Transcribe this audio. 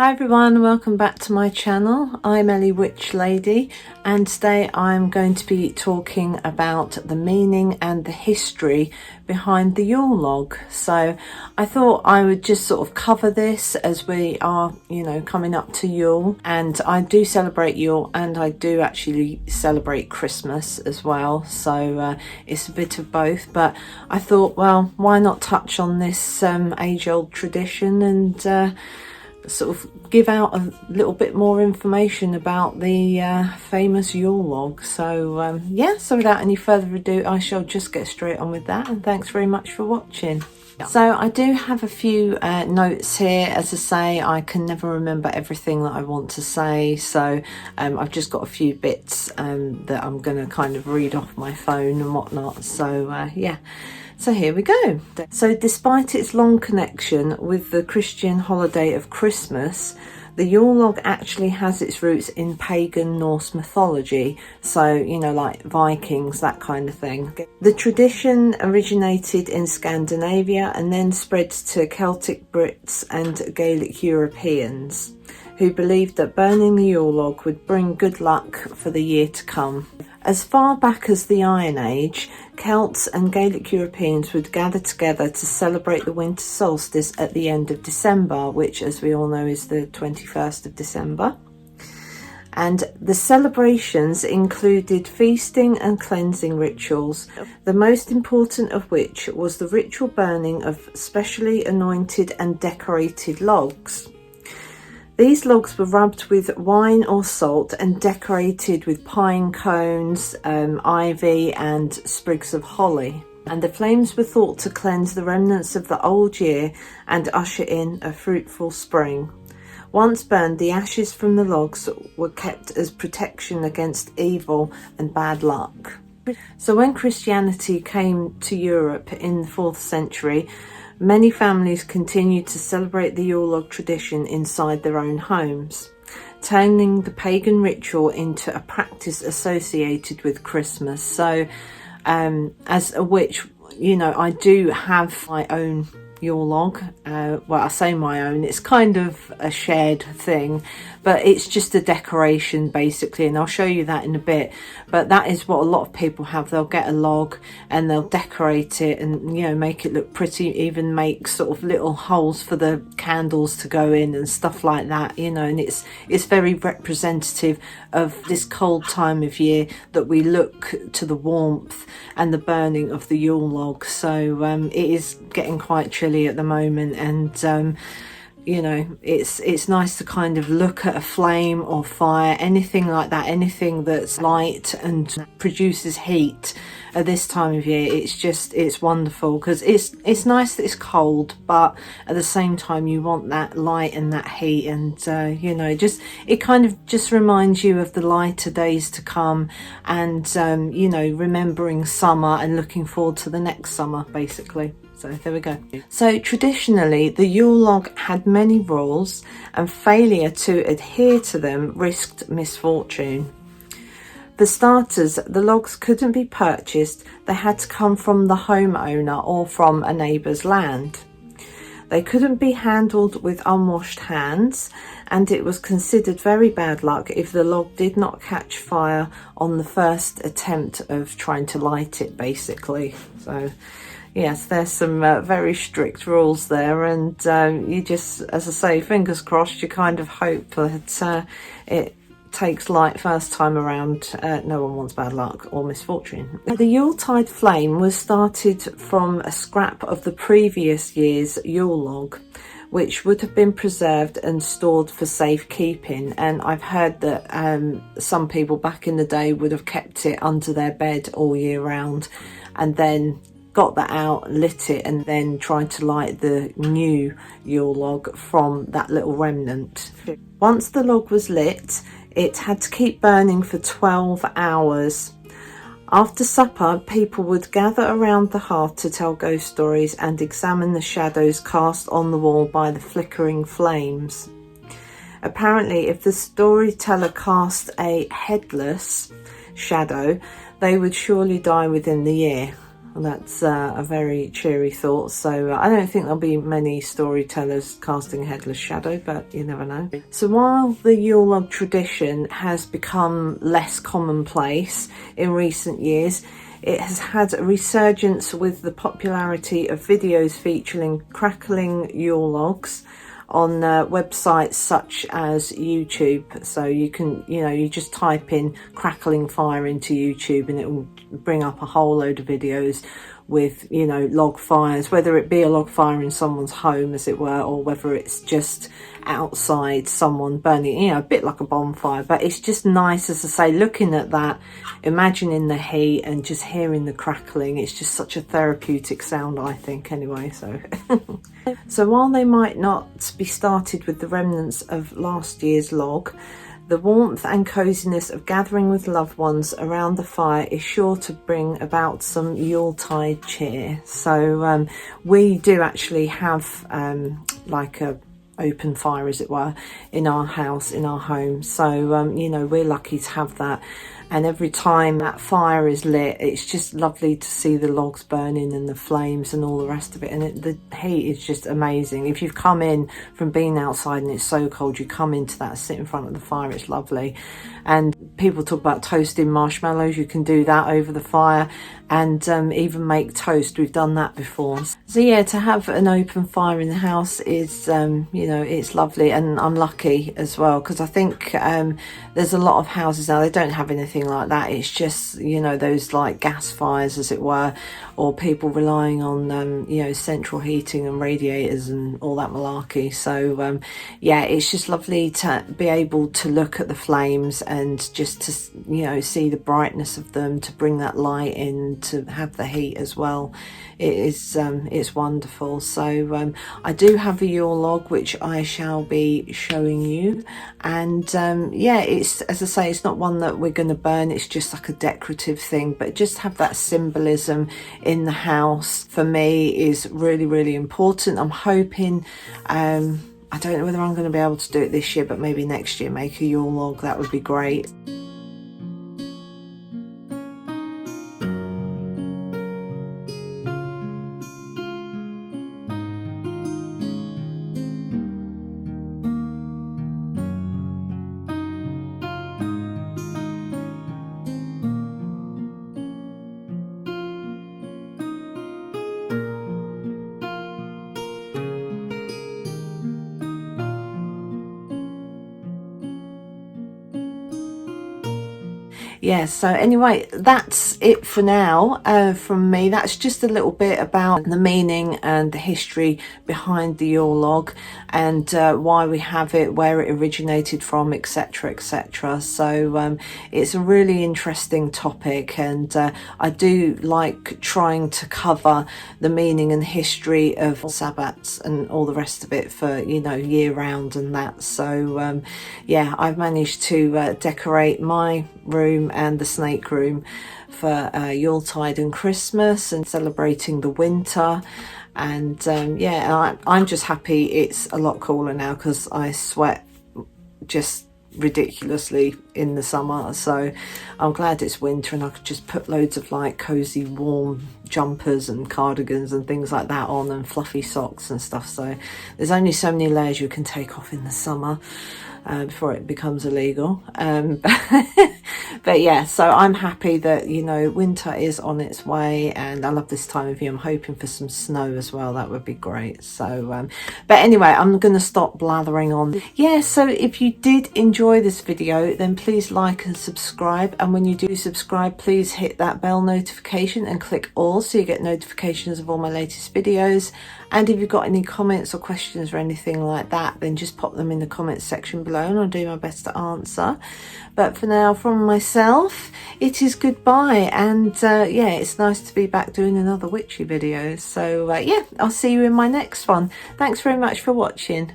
Hi everyone, welcome back to my channel. I'm Ellie Witch Lady, and today I'm going to be talking about the meaning and the history behind the Yule log. So I thought I would just sort of cover this as we are, coming up to Yule, and I do celebrate Yule and I do actually celebrate Christmas as well. So it's a bit of both, but I thought, well, why not touch on this age-old tradition and sort of give out a little bit more information about the famous Yule log. So so without any further ado, I shall just get straight on with that, and thanks very much for watching. So I do have a few notes here. As I say, I can never remember everything that I want to say, so I've just got a few bits that I'm going to kind of read off my phone and whatnot. So so here we go. So despite its long connection with the Christian holiday of Christmas, the Yule log actually has its roots in pagan Norse mythology, so like Vikings, that kind of thing. The tradition originated in Scandinavia and then spread to Celtic Brits and Gaelic Europeans, who believed that burning the Yule log would bring good luck for the year to come. As far back as the Iron Age, Celts and Gaelic Europeans would gather together to celebrate the winter solstice at the end of December, which, as we all know, is the 21st of December. And the celebrations included feasting and cleansing rituals, the most important of which was the ritual burning of specially anointed and decorated logs. These logs were rubbed with wine or salt and decorated with pine cones, ivy and sprigs of holly. And the flames were thought to cleanse the remnants of the old year and usher in a fruitful spring. Once burned, the ashes from the logs were kept as protection against evil and bad luck. So when Christianity came to Europe in the 4th century, many families continued to celebrate the Yule log tradition inside their own homes, turning the pagan ritual into a practice associated with Christmas. So as a witch, I do have my own Yule log. Well, I say my own, it's kind of a shared thing, but it's just a decoration basically, and I'll show you that in a bit. But that is what a lot of people have. They'll get a log and they'll decorate it and make it look pretty, even make sort of little holes for the candles to go in and stuff like that, and it's very representative of this cold time of year that we look to the warmth and the burning of the Yule log. So it is getting quite chilly at the moment, and it's nice to kind of look at a flame or fire, anything like that, anything that's light and produces heat at this time of year. It's wonderful, because it's nice that it's cold, but at the same time you want that light and that heat, and it kind of just reminds you of the lighter days to come, and remembering summer and looking forward to the next summer basically. So there we go. So traditionally, the Yule log had many rules, and failure to adhere to them risked misfortune. For starters, the logs couldn't be purchased. They had to come from the homeowner or from a neighbour's land. They couldn't be handled with unwashed hands, and it was considered very bad luck if the log did not catch fire on the first attempt of trying to light it basically. So yes, there's some very strict rules there, and you just, as I say, fingers crossed, you kind of hope that it takes light first time around. No one wants bad luck or misfortune. The Yuletide flame was started from a scrap of the previous year's Yule log, which would have been preserved and stored for safekeeping. And I've heard that some people back in the day would have kept it under their bed all year round, and then got that out, lit it, and then tried to light the new Yule log from that little remnant. Once the log was lit, it had to keep burning for 12 hours. After supper, people would gather around the hearth to tell ghost stories and examine the shadows cast on the wall by the flickering flames. Apparently, if the storyteller cast a headless shadow, they would surely die within the year. Well, that's a very cheery thought. So I don't think there'll be many storytellers casting a headless shadow, but you never know. So while the Yule log tradition has become less commonplace in recent years, it has had a resurgence with the popularity of videos featuring crackling Yule logs on websites such as YouTube. So you can, you just type in crackling fire into YouTube and it will bring up a whole load of videos with, log fires, whether it be a log fire in someone's home, as it were, or whether it's just outside, someone burning, a bit like a bonfire. But it's just nice, as I say, looking at that, imagining the heat and just hearing the crackling. It's just such a therapeutic sound, I think, anyway. So while they might not be started with the remnants of last year's log, the warmth and coziness of gathering with loved ones around the fire is sure to bring about some Yuletide cheer. So we do actually have like a open fire, as it were, in our house, in our home. So we're lucky to have that. And every time that fire is lit, it's just lovely to see the logs burning and the flames and all the rest of it. And the heat is just amazing. If you've come in from being outside and it's so cold, you come into that, sit in front of the fire, it's lovely. And people talk about toasting marshmallows. You can do that over the fire, and even make toast. We've done that before. So yeah, to have an open fire in the house is, it's lovely. And I'm lucky as well, because I think there's a lot of houses now, they don't have anything like that. It's just, those like gas fires, as it were, or people relying on, central heating and radiators and all that malarkey. So yeah, it's just lovely to be able to look at the flames and just to, see the brightness of them, to bring that light in, to have the heat as well. It is, it's wonderful. So I do have a Yule log, which I shall be showing you. And yeah, it's, as I say, it's not one that we're going to burn. It's just like a decorative thing, but just have that symbolism in the house, for me, is really, really important. I'm hoping, I don't know whether I'm going to be able to do it this year, but maybe next year, make a Yule log. That would be great. Yeah, so anyway, that's it for now from me. That's just a little bit about the meaning and the history behind the Yule log, and why we have it, where it originated from, etc, etc. So it's a really interesting topic, and I do like trying to cover the meaning and history of Sabbats and all the rest of it for, year round and that. So yeah, I've managed to decorate my room and the snake room for Yuletide and Christmas, and celebrating the winter. And yeah, I'm just happy it's a lot cooler now, because I sweat just ridiculously in the summer. So I'm glad it's winter and I could just put loads of like cozy warm jumpers and cardigans and things like that on, and fluffy socks and stuff. So there's only so many layers you can take off in the summer before it becomes illegal. But yeah, so I'm happy that, winter is on its way, and I love this time of year. I'm hoping for some snow as well. That would be great. So but anyway, I'm going to stop blathering on. Yeah, so if you did enjoy this video, then please like and subscribe, and when you do subscribe, please hit that bell notification and click all, so you get notifications of all my latest videos. And if you've got any comments or questions or anything like that, then just pop them in the comments section below, and I'll do my best to answer. But for now, from myself, it is goodbye. And yeah, it's nice to be back doing another witchy video. So yeah, I'll see you in my next one. Thanks very much for watching.